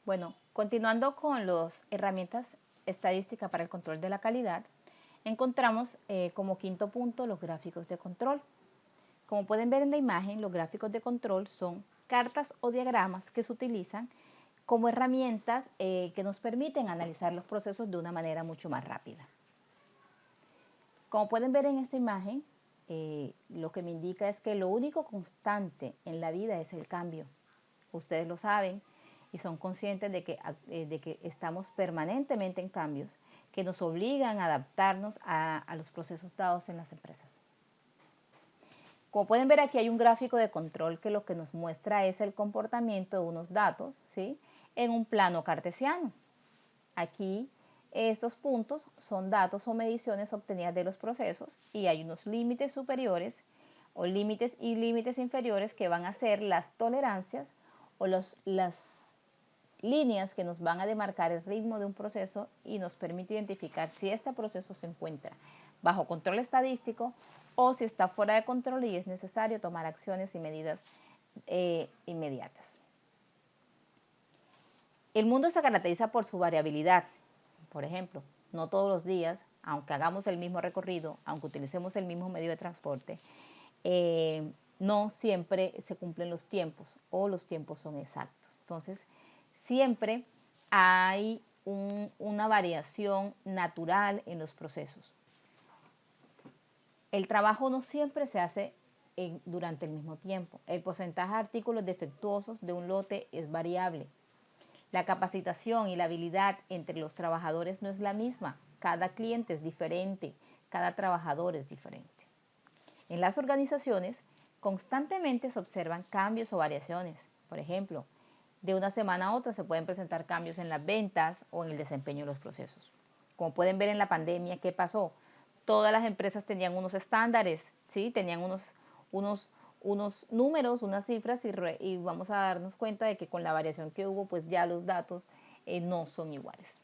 Bueno, continuando con las herramientas estadísticas para el control de la calidad, encontramos como quinto punto los gráficos de control. Como pueden ver en la imagen, los gráficos de control son cartas o diagramas que se utilizan como herramientas que nos permiten analizar los procesos de una manera mucho más rápida. Como pueden ver en esta imagen, lo que me indica es que lo único constante en la vida es el cambio. Ustedes lo saben y son conscientes de que estamos permanentemente en cambios que nos obligan a adaptarnos a los procesos dados en las empresas. Como pueden ver, aquí hay un gráfico de control que lo que nos muestra es el comportamiento de unos datos, ¿sí?, en un plano cartesiano. Aquí estos puntos son datos o mediciones obtenidas de los procesos y hay unos límites superiores o límites y límites inferiores que van a ser las tolerancias o las líneas que nos van a demarcar el ritmo de un proceso y nos permite identificar si este proceso se encuentra bajo control estadístico o si está fuera de control y es necesario tomar acciones y medidas inmediatas. El mundo se caracteriza por su variabilidad. Por ejemplo, no todos los días, aunque hagamos el mismo recorrido, aunque utilicemos el mismo medio de transporte, no siempre se cumplen los tiempos o los tiempos son exactos. Entonces, siempre hay una variación natural en los procesos. El trabajo no siempre se hace durante el mismo tiempo. El porcentaje de artículos defectuosos de un lote es variable. La capacitación y la habilidad entre los trabajadores no es la misma. Cada cliente es diferente, cada trabajador es diferente. En las organizaciones constantemente se observan cambios o variaciones. Por ejemplo, de una semana a otra se pueden presentar cambios en las ventas o en el desempeño de los procesos. Como pueden ver en la pandemia, ¿qué pasó? Todas las empresas tenían unos estándares, ¿sí? Tenían unos números, unas cifras y vamos a darnos cuenta de que con la variación que hubo, pues ya los datos no son iguales.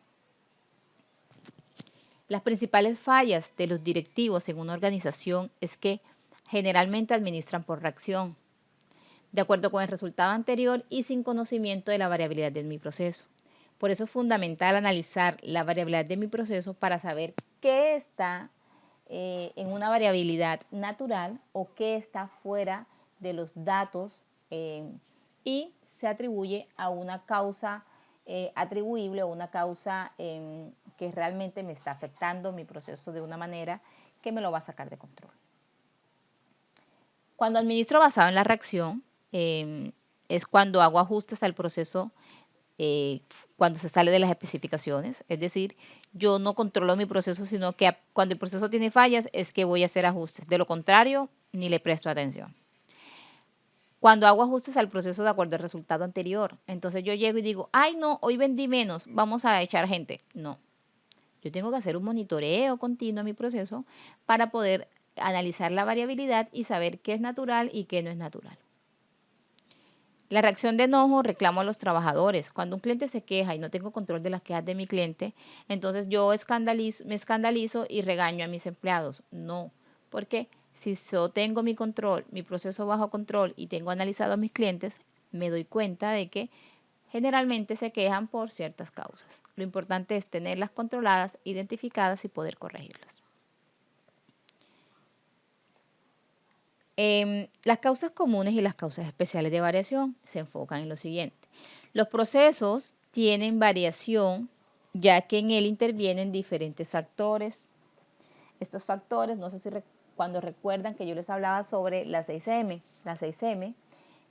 Las principales fallas de los directivos en una organización es que generalmente administran por reacción, de acuerdo con el resultado anterior y sin conocimiento de la variabilidad de mi proceso. Por eso es fundamental analizar la variabilidad de mi proceso para saber qué está en una variabilidad natural o qué está fuera de los datos y se atribuye a una causa atribuible o una causa que realmente me está afectando mi proceso de una manera que me lo va a sacar de control. Cuando administro basado en la reacción, es cuando hago ajustes al proceso cuando se sale de las especificaciones. Es decir, yo no controlo mi proceso, sino que cuando el proceso tiene fallas es que voy a hacer ajustes. De lo contrario, ni le presto atención. Cuando hago ajustes al proceso de acuerdo al resultado anterior, entonces yo llego y digo, ay no, hoy vendí menos, vamos a echar gente. No, yo tengo que hacer un monitoreo continuo a mi proceso para poder analizar la variabilidad y saber qué es natural y qué no es natural. La reacción de enojo, reclamo a los trabajadores. Cuando un cliente se queja y no tengo control de las quejas de mi cliente, entonces yo me escandalizo y regaño a mis empleados. No, porque si yo tengo mi control, mi proceso bajo control y tengo analizado a mis clientes, me doy cuenta de que generalmente se quejan por ciertas causas. Lo importante es tenerlas controladas, identificadas y poder corregirlas. Las causas comunes y las causas especiales de variación se enfocan en lo siguiente. Los procesos tienen variación ya que en él intervienen diferentes factores. Estos factores, no sé si cuando recuerdan que yo les hablaba sobre las 6M, las 6M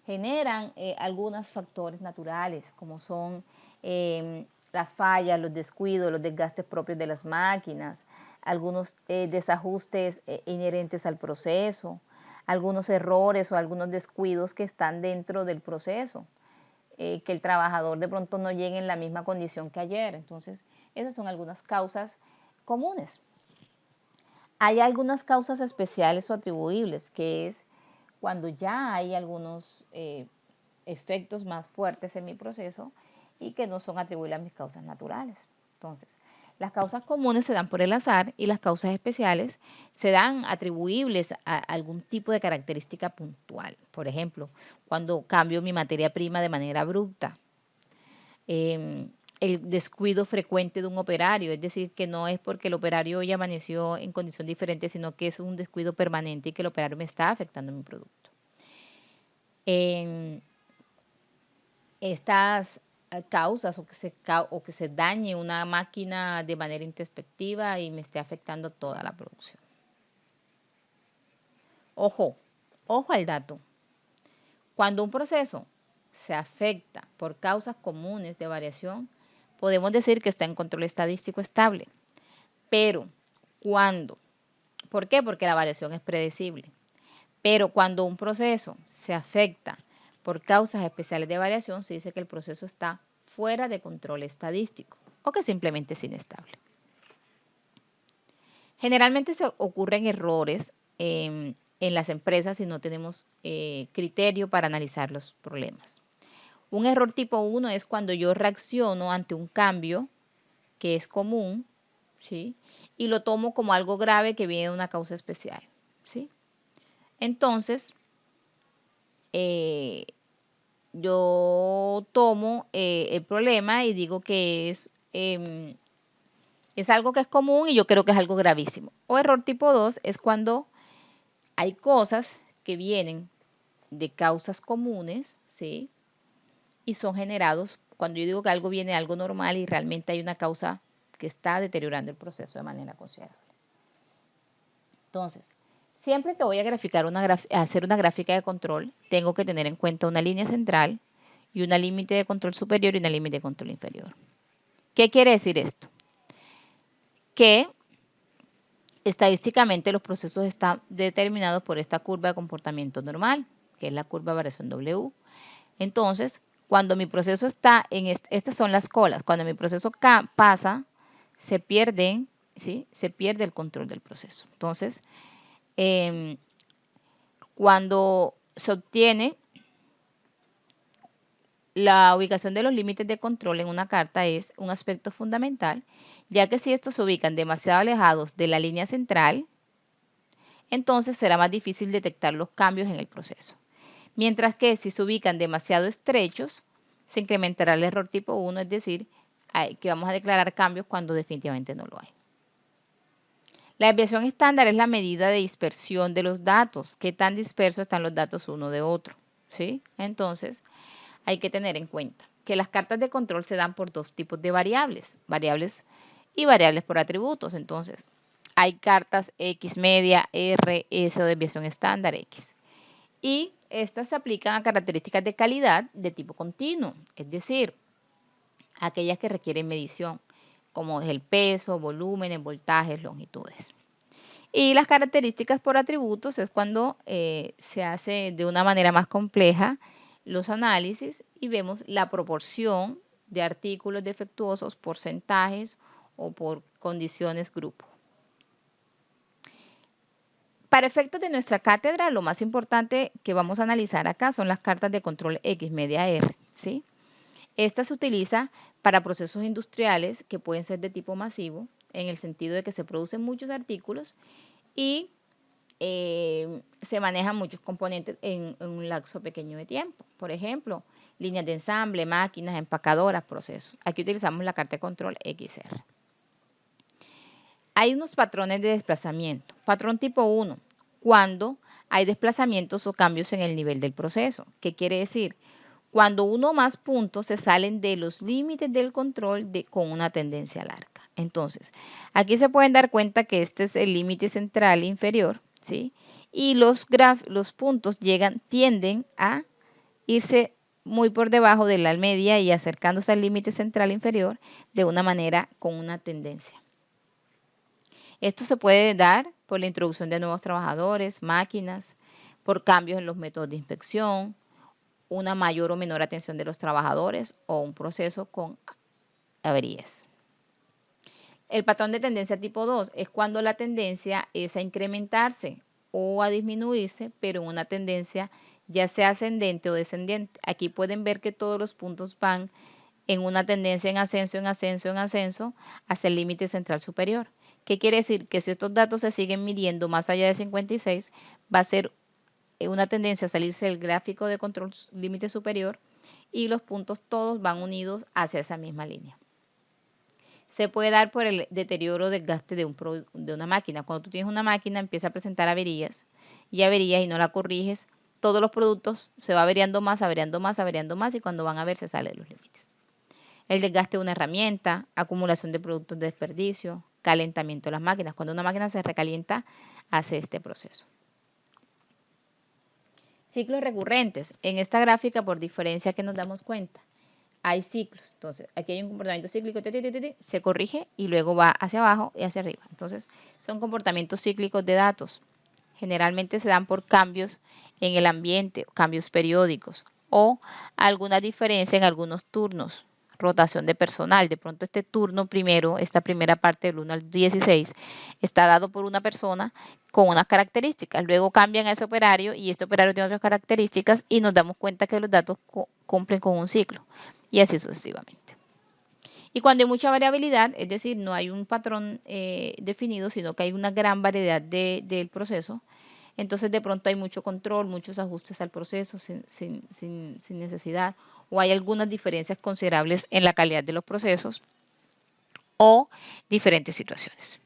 generan algunos factores naturales como son las fallas, los descuidos, los desgastes propios de las máquinas, algunos desajustes inherentes al proceso, algunos errores o algunos descuidos que están dentro del proceso, que el trabajador de pronto no llegue en la misma condición que ayer. Entonces, esas son algunas causas comunes. Hay algunas causas especiales o atribuibles, que es cuando ya hay algunos efectos más fuertes en mi proceso y que no son atribuibles a mis causas naturales. Entonces, las causas comunes se dan por el azar y las causas especiales se dan atribuibles a algún tipo de característica puntual. Por ejemplo, cuando cambio mi materia prima de manera abrupta, el descuido frecuente de un operario, es decir, que no es porque el operario hoy amaneció en condición diferente, sino que es un descuido permanente y que el operario me está afectando mi producto. Estas causas o que se dañe una máquina de manera introspectiva y me esté afectando toda la producción. Ojo al dato. Cuando un proceso se afecta por causas comunes de variación, podemos decir que está en control estadístico estable. Pero ¿por qué? Porque la variación es predecible. Pero cuando un proceso se afecta por causas especiales de variación, se dice que el proceso está fuera de control estadístico o que simplemente es inestable. Generalmente se ocurren errores en las empresas si no tenemos criterio para analizar los problemas. Un error tipo 1 es cuando yo reacciono ante un cambio que es común, ¿sí? Y lo tomo como algo grave que viene de una causa especial, ¿sí? Entonces, yo tomo el problema y digo que es algo que es común y yo creo que es algo gravísimo. O error tipo 2 es cuando hay cosas que vienen de causas comunes, ¿sí? Y son generados cuando yo digo que algo viene de algo normal y realmente hay una causa que está deteriorando el proceso de manera considerable. Entonces, siempre que voy a hacer una gráfica de control, tengo que tener en cuenta una línea central y una límite de control superior y una límite de control inferior. ¿Qué quiere decir esto? Que estadísticamente los procesos están determinados por esta curva de comportamiento normal, que es la curva de variación W. Entonces, cuando mi proceso está estas son las colas, cuando mi proceso pasa, se pierden, ¿sí? Se pierde el control del proceso. Entonces, cuando se obtiene la ubicación de los límites de control en una carta es un aspecto fundamental, ya que si estos se ubican demasiado alejados de la línea central, entonces será más difícil detectar los cambios en el proceso. Mientras que si se ubican demasiado estrechos, se incrementará el error tipo 1, es decir, que vamos a declarar cambios cuando definitivamente no lo hay. La desviación estándar es la medida de dispersión de los datos, qué tan dispersos están los datos uno de otro, ¿sí? Entonces, hay que tener en cuenta que las cartas de control se dan por dos tipos de variables y variables por atributos. Entonces, hay cartas X media, R, S o desviación estándar X. Y estas se aplican a características de calidad de tipo continuo, es decir, aquellas que requieren medición, como es el peso, volúmenes, voltajes, longitudes. Y las características por atributos es cuando se hace de una manera más compleja los análisis y vemos la proporción de artículos defectuosos, porcentajes o por condiciones grupo. Para efectos de nuestra cátedra, lo más importante que vamos a analizar acá son las cartas de control X media R, ¿sí? Esta se utiliza para procesos industriales que pueden ser de tipo masivo, en el sentido de que se producen muchos artículos y se manejan muchos componentes en un lapso pequeño de tiempo. Por ejemplo, líneas de ensamble, máquinas, empacadoras, procesos. Aquí utilizamos la carta de control XR. Hay unos patrones de desplazamiento. Patrón tipo 1, cuando hay desplazamientos o cambios en el nivel del proceso. ¿Qué quiere decir? Cuando uno o más puntos se salen de los límites del control con una tendencia larga. Entonces, aquí se pueden dar cuenta que este es el límite central inferior, ¿sí? Y los puntos tienden a irse muy por debajo de la media y acercándose al límite central inferior de una manera con una tendencia. Esto se puede dar por la introducción de nuevos trabajadores, máquinas, por cambios en los métodos de inspección, una mayor o menor atención de los trabajadores o un proceso con averías. El patrón de tendencia tipo 2 es cuando la tendencia es a incrementarse o a disminuirse, pero en una tendencia ya sea ascendente o descendente. Aquí pueden ver que todos los puntos van en una tendencia en ascenso, en ascenso, en ascenso, hacia el límite central superior. ¿Qué quiere decir? Que si estos datos se siguen midiendo más allá de 56, va a ser una tendencia a salirse del gráfico de control límite superior y los puntos todos van unidos hacia esa misma línea. Se puede dar por el deterioro o desgaste de una máquina. Cuando tú tienes una máquina empieza a presentar averías y no la corriges, todos los productos se va averiando más, averiando más, averiando más y cuando van a ver se sale de los límites. El desgaste de una herramienta, acumulación de productos de desperdicio, calentamiento de las máquinas. Cuando una máquina se recalienta, hace este proceso. Ciclos recurrentes. En esta gráfica, por diferencia que nos damos cuenta, hay ciclos. Entonces, aquí hay un comportamiento cíclico, se corrige y luego va hacia abajo y hacia arriba. Entonces, son comportamientos cíclicos de datos. Generalmente se dan por cambios en el ambiente, cambios periódicos o alguna diferencia en algunos turnos, rotación de personal. De pronto este turno primero, esta primera parte del 1 al 16, está dado por una persona con unas características. Luego cambian a ese operario y este operario tiene otras características y nos damos cuenta que los datos cumplen con un ciclo y así sucesivamente. Y cuando hay mucha variabilidad, es decir, no hay un patrón definido, sino que hay una gran variedad del proceso, entonces de pronto hay mucho control, muchos ajustes al proceso sin necesidad, o hay algunas diferencias considerables en la calidad de los procesos o diferentes situaciones.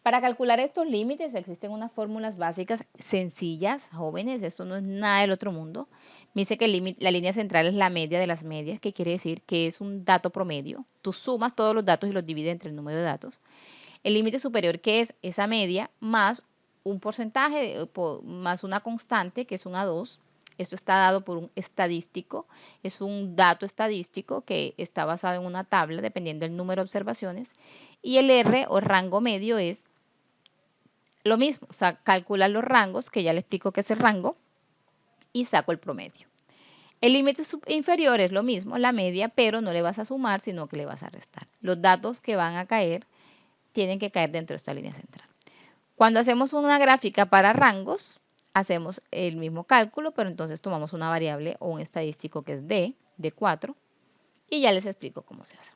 Para calcular estos límites existen unas fórmulas básicas sencillas, jóvenes, esto no es nada del otro mundo. Me dice que la línea central es la media de las medias, que quiere decir que es un dato promedio. Tú sumas todos los datos y los divides entre el número de datos. El límite superior, que es esa media, más un porcentaje, más una constante, que es un A2. Esto está dado por un estadístico, es un dato estadístico que está basado en una tabla dependiendo del número de observaciones. Y el R o rango medio es lo mismo, o sea, calcular los rangos, que ya le explico qué es el rango, y saco el promedio. El límite inferior es lo mismo, la media, pero no le vas a sumar, sino que le vas a restar. Los datos que van a caer tienen que caer dentro de esta línea central. Cuando hacemos una gráfica para rangos, hacemos el mismo cálculo, pero entonces tomamos una variable o un estadístico que es de 4, y ya les explico cómo se hace.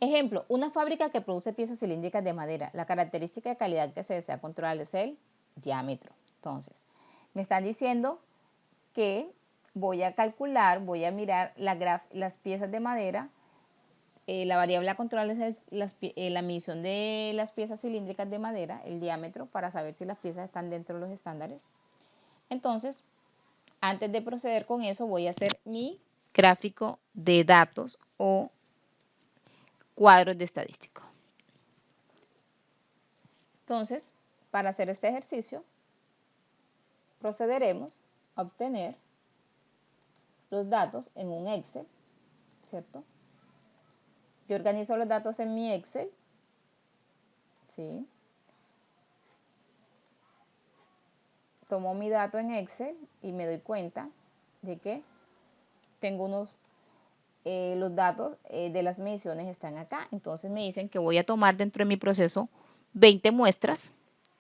Ejemplo, una fábrica que produce piezas cilíndricas de madera. La característica de calidad que se desea controlar es el diámetro. Entonces, me están diciendo que voy a calcular, voy a mirar las piezas de madera. La variable a controlar es la medición de las piezas cilíndricas de madera, el diámetro, para saber si las piezas están dentro de los estándares. Entonces, antes de proceder con eso, voy a hacer mi gráfico de datos o cuadros de estadístico. Entonces, para hacer este ejercicio, procederemos a obtener los datos en un Excel, ¿cierto? Yo organizo los datos en mi Excel, ¿sí? Tomo mi dato en Excel y me doy cuenta de que tengo los datos de las mediciones están acá. Entonces me dicen que voy a tomar dentro de mi proceso 20 muestras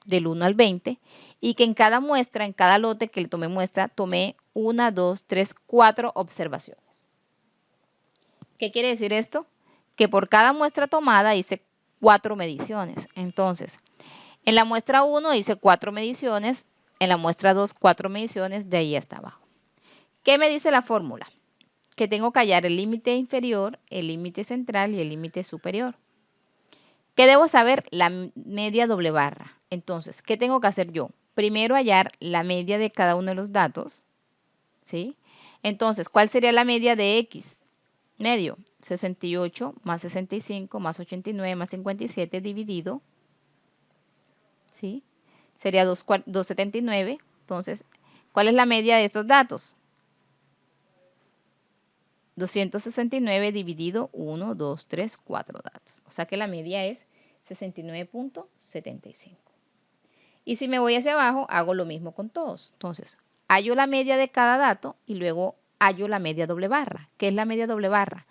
del 1 al 20 y que en cada muestra, en cada lote que le tomé muestra, tomé 1, 2, 3, 4 observaciones. ¿Qué quiere decir esto? Que por cada muestra tomada hice 4 mediciones. Entonces, en la muestra 1 hice 4 mediciones, en la muestra 2 4 mediciones, de ahí hasta abajo. ¿Qué me dice la fórmula? Que tengo que hallar el límite inferior, el límite central y el límite superior. ¿Qué debo saber? La media doble barra. Entonces, ¿qué tengo que hacer yo? Primero hallar la media de cada uno de los datos, ¿sí? Entonces, ¿cuál sería la media de X? Medio, 68 más 65 más 89 más 57 dividido, ¿sí? Sería 279. Entonces, ¿cuál es la media de estos datos? 269 dividido 1, 2, 3, 4 datos. O sea que la media es 69.75. Y si me voy hacia abajo, hago lo mismo con todos. Entonces, hallo la media de cada dato y luego hallo la media doble barra. ¿Qué es la media doble barra?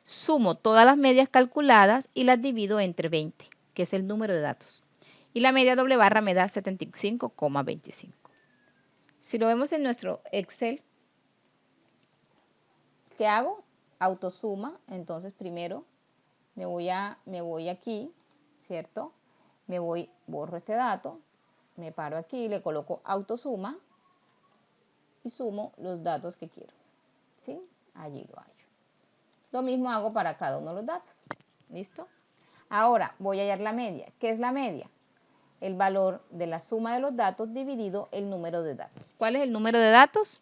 Sumo todas las medias calculadas y las divido entre 20, que es el número de datos. Y la media doble barra me da 75,25. Si lo vemos en nuestro Excel, ¿qué hago? Autosuma. Entonces primero me voy aquí, ¿cierto? Borro este dato, me paro aquí, le coloco autosuma y sumo los datos que quiero. ¿Sí? Allí lo hallo. Lo mismo hago para cada uno de los datos. ¿Listo? Ahora voy a hallar la media. ¿Qué es la media? El valor de la suma de los datos dividido el número de datos. ¿Cuál es el número de datos?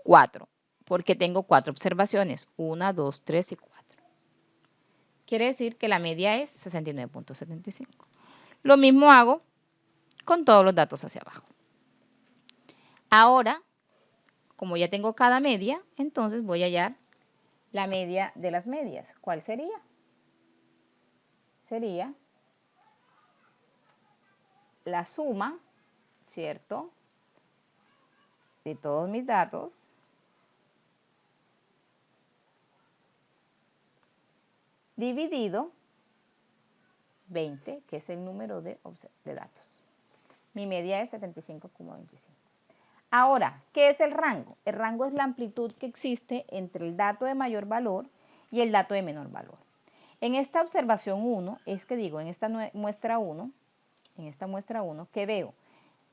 4, porque tengo 4 observaciones. 1, 2, 3 y 4. Quiere decir que la media es 69.75. Lo mismo hago con todos los datos hacia abajo. Ahora, como ya tengo cada media, entonces voy a hallar la media de las medias. ¿Cuál sería? Sería la suma, ¿cierto?, de todos mis datos dividido 20, que es el número de datos. Mi media es 75,25. Ahora, ¿qué es el rango? El rango es la amplitud que existe entre el dato de mayor valor y el dato de menor valor. En esta observación 1, en esta muestra 1, que veo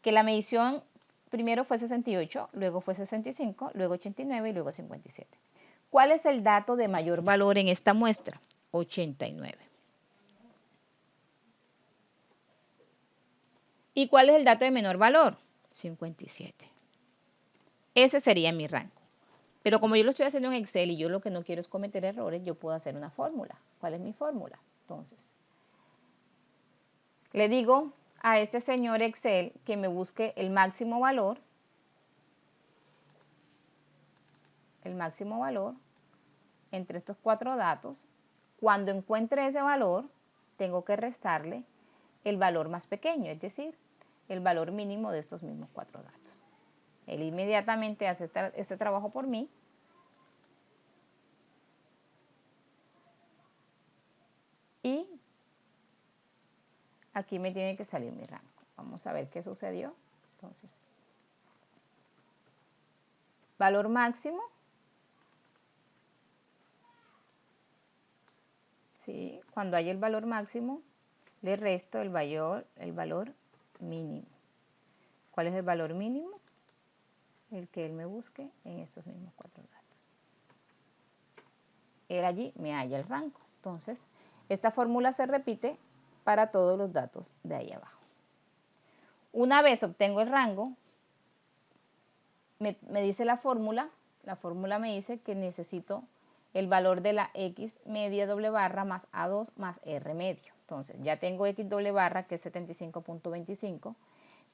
que la medición primero fue 68, luego fue 65, luego 89 y luego 57. ¿Cuál es el dato de mayor valor en esta muestra? 89. ¿Y cuál es el dato de menor valor? 57. Ese sería mi rango. Pero como yo lo estoy haciendo en Excel y yo lo que no quiero es cometer errores, yo puedo hacer una fórmula. ¿Cuál es mi fórmula? Entonces, le digo a este señor Excel que me busque el máximo valor entre estos 4 datos. Cuando encuentre ese valor, tengo que restarle el valor más pequeño, es decir, el valor mínimo de estos mismos 4 datos. Él inmediatamente hace este trabajo por mí. Y aquí me tiene que salir mi rango. Vamos a ver qué sucedió. Entonces, valor máximo. ¿Sí? Cuando hay el valor máximo, le resto el valor mínimo. ¿Cuál es el valor mínimo? El que él me busque en estos mismos 4 datos. Él allí me halla el rango. Entonces, esta fórmula se repite para todos los datos de ahí abajo. Una vez obtengo el rango, me dice la fórmula me dice que necesito el valor de la X media doble barra más A2 más R medio. Entonces, ya tengo X doble barra, que es 75.25,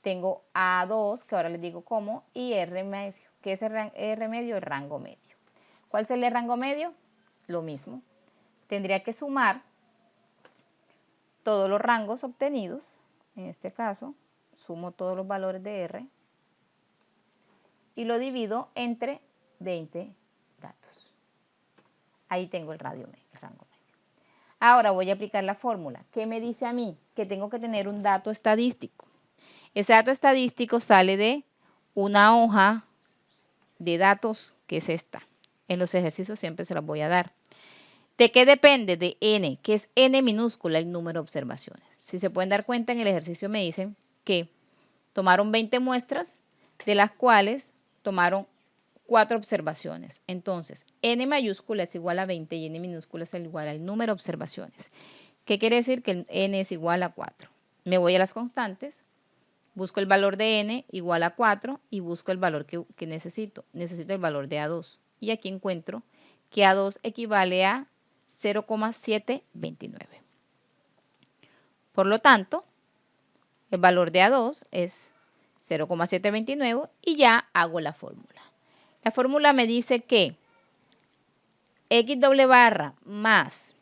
tengo A2, que ahora les digo cómo, y R medio, que es R medio, el rango medio. ¿Cuál es el rango medio? Lo mismo. Tendría que sumar todos los rangos obtenidos, en este caso, sumo todos los valores de R, y lo divido entre 20 datos. Ahí tengo el rango medio. Ahora voy a aplicar la fórmula. ¿Qué me dice a mí? Que tengo que tener un dato estadístico. Ese dato estadístico sale de una hoja de datos, que es esta. En los ejercicios siempre se las voy a dar. ¿De qué depende? De n, que es n minúscula, el número de observaciones. Si se pueden dar cuenta, en el ejercicio me dicen que tomaron 20 muestras, de las cuales tomaron 4 observaciones. Entonces, n mayúscula es igual a 20 y n minúscula es igual al número de observaciones. ¿Qué quiere decir? Que n es igual a 4. Me voy a las constantes, busco el valor de n igual a 4 y busco el valor que necesito. Necesito el valor de A2. Y aquí encuentro que A2 equivale a 0,729. Por lo tanto, el valor de A2 es 0,729 y ya hago la fórmula. La fórmula me dice que X doble barra más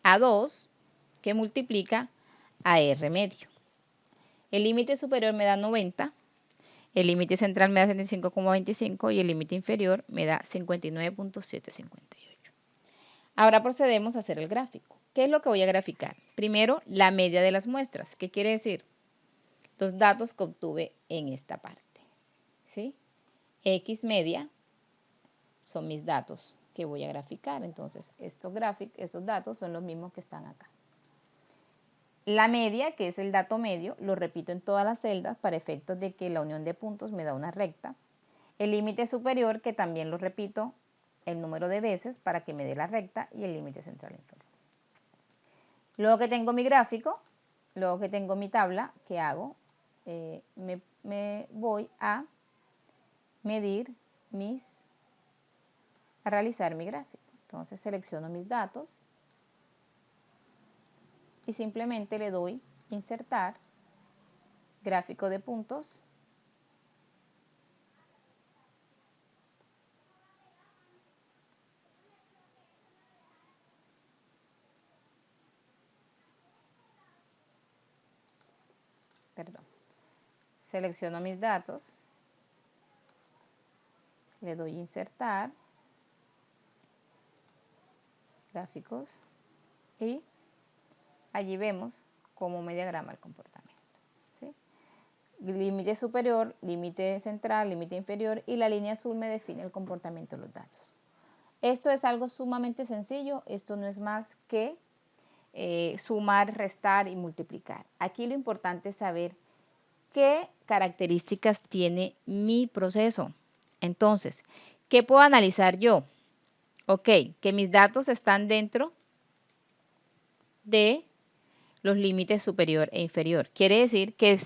A2 que multiplica a R medio. El límite superior me da 90, el límite central me da 75,25 y el límite inferior me da 59.758. Ahora procedemos a hacer el gráfico. ¿Qué es lo que voy a graficar? Primero, la media de las muestras. ¿Qué quiere decir? Los datos que obtuve en esta parte. ¿Sí? X media son mis datos que voy a graficar. Entonces, estos datos son los mismos que están acá. La media, que es el dato medio, lo repito en todas las celdas para efectos de que la unión de puntos me da una recta. El límite superior, que también lo repito el número de veces para que me dé la recta, y el límite central inferior. Luego que tengo mi gráfico, luego que tengo mi tabla, ¿qué hago? Me voy a medir a realizar mi gráfico. Entonces selecciono mis datos y simplemente le doy insertar, gráfico de puntos, selecciono mis datos, le doy insertar, gráficos, y allí vemos cómo me diagrama el comportamiento, ¿sí? Límite superior, límite central, límite inferior, y la línea azul me define el comportamiento de los datos. Esto es algo sumamente sencillo, esto no es más que sumar, restar y multiplicar. Aquí lo importante es saber qué características tiene mi proceso. Entonces, ¿qué puedo analizar yo? Ok, que mis datos están dentro de los límites superior e inferior. Quiere decir que,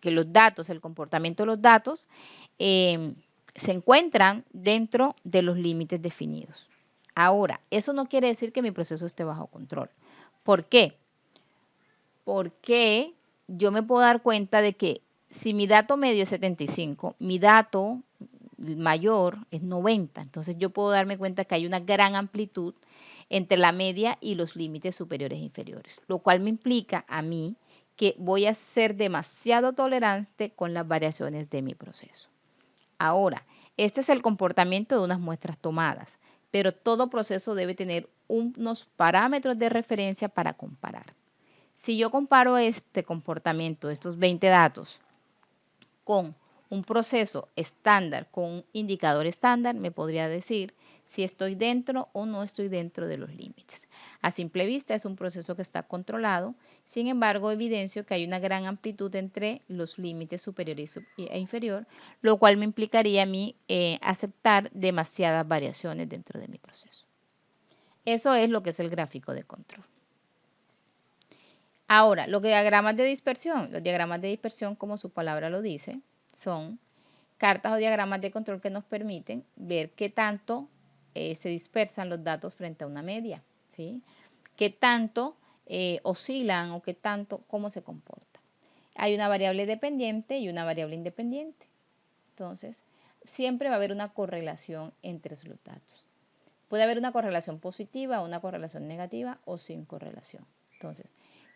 que los datos, el comportamiento de los datos, se encuentran dentro de los límites definidos. Ahora, eso no quiere decir que mi proceso esté bajo control. ¿Por qué? Porque yo me puedo dar cuenta de que si mi dato medio es 75, mi dato mayor es 90. Entonces yo puedo darme cuenta que hay una gran amplitud entre la media y los límites superiores e inferiores, lo cual me implica a mí que voy a ser demasiado tolerante con las variaciones de mi proceso. Ahora, este es el comportamiento de unas muestras tomadas, pero todo proceso debe tener unos parámetros de referencia para comparar. Si yo comparo este comportamiento, estos 20 datos, con un proceso estándar, con un indicador estándar, me podría decir si estoy dentro o no estoy dentro de los límites. A simple vista es un proceso que está controlado, sin embargo evidencio que hay una gran amplitud entre los límites superior e inferior, lo cual me implicaría a mí aceptar demasiadas variaciones dentro de mi proceso. Eso es lo que es el gráfico de control. Ahora, los diagramas de dispersión, como su palabra lo dice, son cartas o diagramas de control que nos permiten ver qué tanto se dispersan los datos frente a una media, ¿sí? Qué tanto oscilan o qué tanto, cómo se comporta. Hay una variable dependiente y una variable independiente. Entonces, siempre va a haber una correlación entre los datos. Puede haber una correlación positiva, una correlación negativa o sin correlación. Entonces,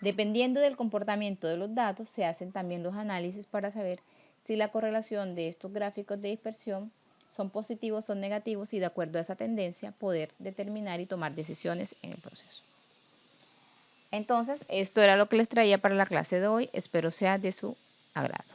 dependiendo del comportamiento de los datos, se hacen también los análisis para saber si la correlación de estos gráficos de dispersión son positivos, son negativos, y de acuerdo a esa tendencia poder determinar y tomar decisiones en el proceso. Entonces, esto era lo que les traía para la clase de hoy. Espero sea de su agrado.